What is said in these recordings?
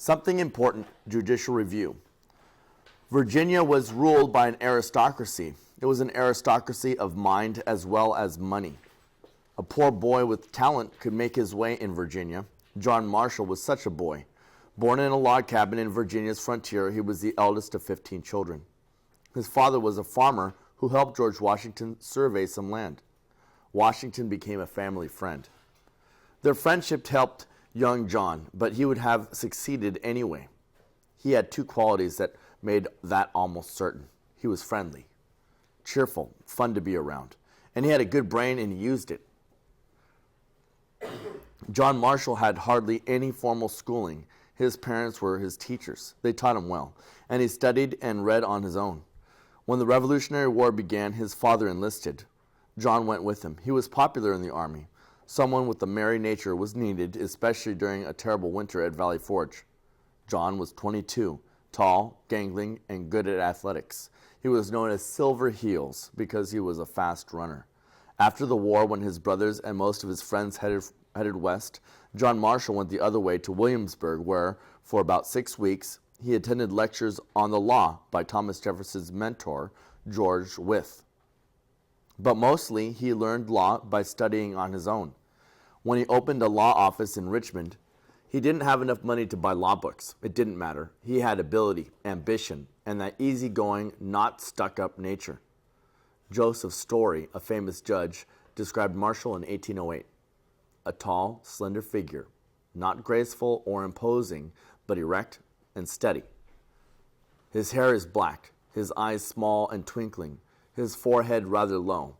Something important, judicial review. Virginia was ruled by an aristocracy. It was an aristocracy of mind as well as money. A poor boy with talent could make his way in Virginia. John Marshall was such a boy. Born in a log cabin in Virginia's frontier, he was the eldest of 15 children. His father was a farmer who helped George Washington survey some land. Washington became a family friend. Their friendship helped young John, but he would have succeeded anyway. He had two qualities that made that almost certain. He was friendly, cheerful, fun to be around, and he had a good brain and he used it. John Marshall had hardly any formal schooling. His parents were his teachers. They taught him well, and he studied and read on his own. When the Revolutionary War began, his father enlisted. John went with him. He was popular in the army. Someone with a merry nature was needed, especially during a terrible winter at Valley Forge. John was 22, tall, gangling, and good at athletics. He was known as Silver Heels because he was a fast runner. After the war, when his brothers and most of his friends headed west, John Marshall went the other way to Williamsburg, where, for about 6 weeks, he attended lectures on the law by Thomas Jefferson's mentor, George Wythe. But mostly, he learned law by studying on his own. When he opened a law office in Richmond, he didn't have enough money to buy law books. It didn't matter. He had ability, ambition, and that easygoing, not stuck-up nature. Joseph Story, a famous judge, described Marshall in 1808. A tall, slender figure, not graceful or imposing, but erect and steady. His hair is black, his eyes small and twinkling, his forehead rather low.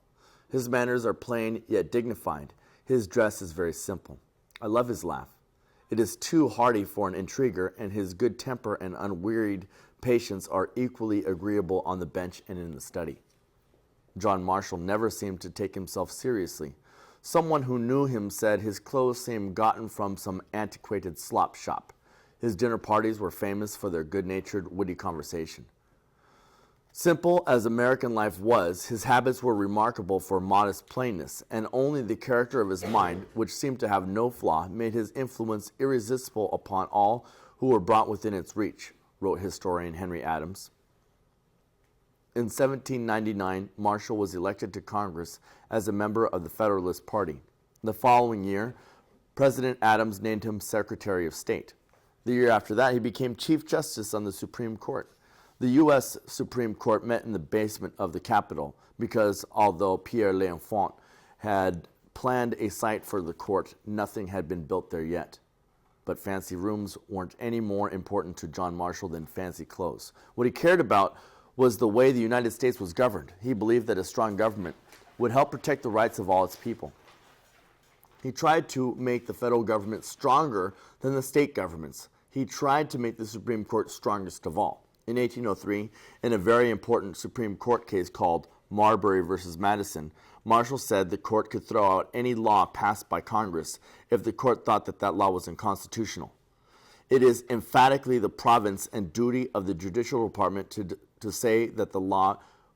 His manners are plain yet dignified. His dress is very simple. I love his laugh. It is too hearty for an intriguer, and his good temper and unwearied patience are equally agreeable on the bench and in the study. John Marshall never seemed to take himself seriously. Someone who knew him said his clothes seemed gotten from some antiquated slop shop. His dinner parties were famous for their good-natured, witty conversation. Simple as American life was, his habits were remarkable for modest plainness, and only the character of his mind, which seemed to have no flaw, made his influence irresistible upon all who were brought within its reach, wrote historian Henry Adams. In 1799, Marshall was elected to Congress as a member of the Federalist Party. The following year, President Adams named him Secretary of State. The year after that, he became Chief Justice on the Supreme Court. The U.S. Supreme Court met in the basement of the Capitol because, although Pierre L'Enfant had planned a site for the court, nothing had been built there yet. But fancy rooms weren't any more important to John Marshall than fancy clothes. What he cared about was the way the United States was governed. He believed that a strong government would help protect the rights of all its people. He tried to make the federal government stronger than the state governments. He tried to make the Supreme Court strongest of all. In 1803, in a very important Supreme Court case called Marbury versus Madison, Marshall said the court could throw out any law passed by Congress if the court thought that that law was unconstitutional. It is emphatically the province and duty of the Judicial Department to say that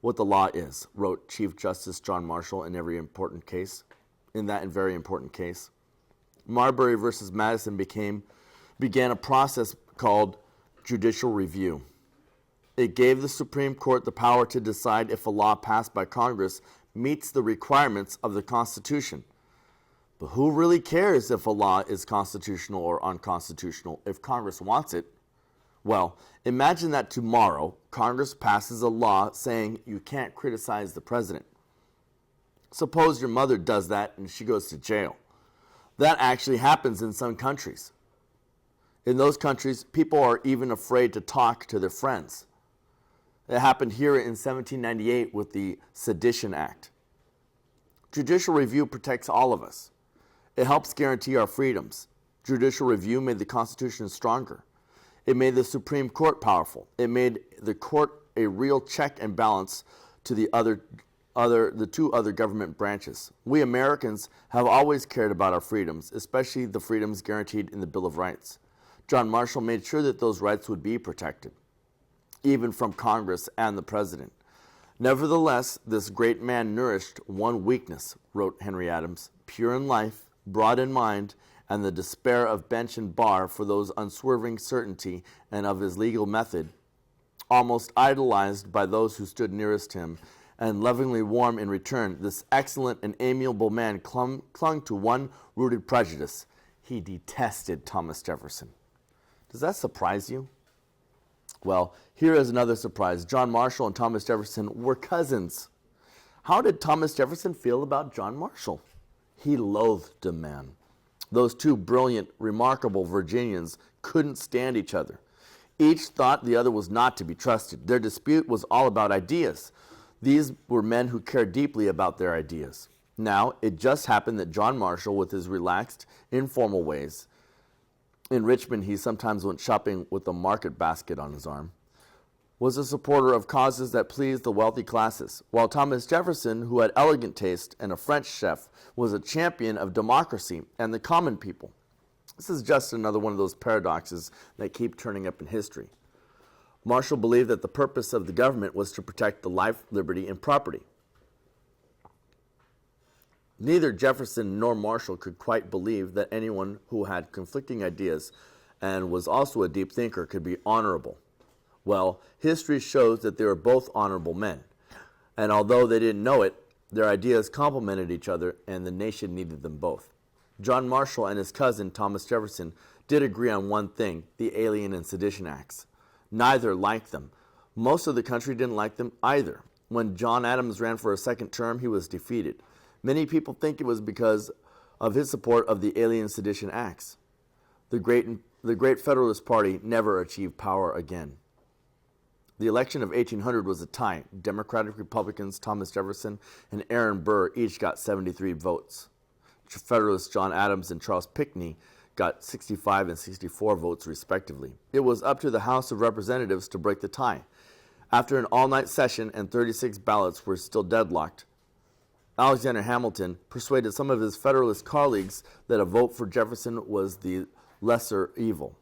what the law is, wrote Chief Justice John Marshall in that very important case. Marbury versus Madison began a process called judicial review. It gave the Supreme Court the power to decide if a law passed by Congress meets the requirements of the Constitution. But who really cares if a law is constitutional or unconstitutional if Congress wants it? Well, imagine that tomorrow Congress passes a law saying you can't criticize the president. Suppose your mother does that and she goes to jail. That actually happens in some countries. In those countries, people are even afraid to talk to their friends. It happened here in 1798 with the Sedition Act. Judicial review protects all of us. It helps guarantee our freedoms. Judicial review made the Constitution stronger. It made the Supreme Court powerful. It made the court a real check and balance to the two other government branches. We Americans have always cared about our freedoms, especially the freedoms guaranteed in the Bill of Rights. John Marshall made sure that those rights would be protected, even from Congress and the President. Nevertheless, this great man nourished one weakness, wrote Henry Adams, pure in life, broad in mind, and the despair of bench and bar for those unswerving certainty and of his legal method, almost idolized by those who stood nearest him, and lovingly warm in return, this excellent and amiable man clung to one rooted prejudice. He detested Thomas Jefferson. Does that surprise you? Well, here is another surprise. John Marshall and Thomas Jefferson were cousins. How did Thomas Jefferson feel about John Marshall? He loathed the man. Those two brilliant, remarkable Virginians couldn't stand each other. Each thought the other was not to be trusted. Their dispute was all about ideas. These were men who cared deeply about their ideas. Now, it just happened that John Marshall, with his relaxed, informal ways — in Richmond he sometimes went shopping with a market basket on his arm — was a supporter of causes that pleased the wealthy classes, while Thomas Jefferson, who had elegant taste and a French chef, was a champion of democracy and the common people. This is just another one of those paradoxes that keep turning up in history. Marshall believed that the purpose of the government was to protect the life, liberty, and property. Neither Jefferson nor Marshall could quite believe that anyone who had conflicting ideas and was also a deep thinker could be honorable. Well, history shows that they were both honorable men, and although they didn't know it, their ideas complemented each other and the nation needed them both. John Marshall and his cousin Thomas Jefferson did agree on one thing: the Alien and Sedition Acts. Neither liked them. Most of the country didn't like them either. When John Adams ran for a second term, he was defeated. Many people think it was because of his support of the Alien and Sedition Acts. The great Federalist Party never achieved power again. The election of 1800 was a tie. Democratic Republicans Thomas Jefferson and Aaron Burr each got 73 votes. Federalists John Adams and Charles Pinckney got 65 and 64 votes respectively. It was up to the House of Representatives to break the tie. After an all-night session and 36 ballots were still deadlocked, Alexander Hamilton persuaded some of his Federalist colleagues that a vote for Jefferson was the lesser evil.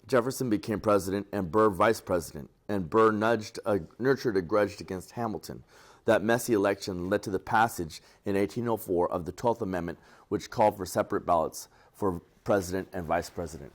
Jefferson became president and Burr vice president, and Burr nurtured a grudge against Hamilton. That messy election led to the passage in 1804 of the 12th Amendment, which called for separate ballots for president and vice president.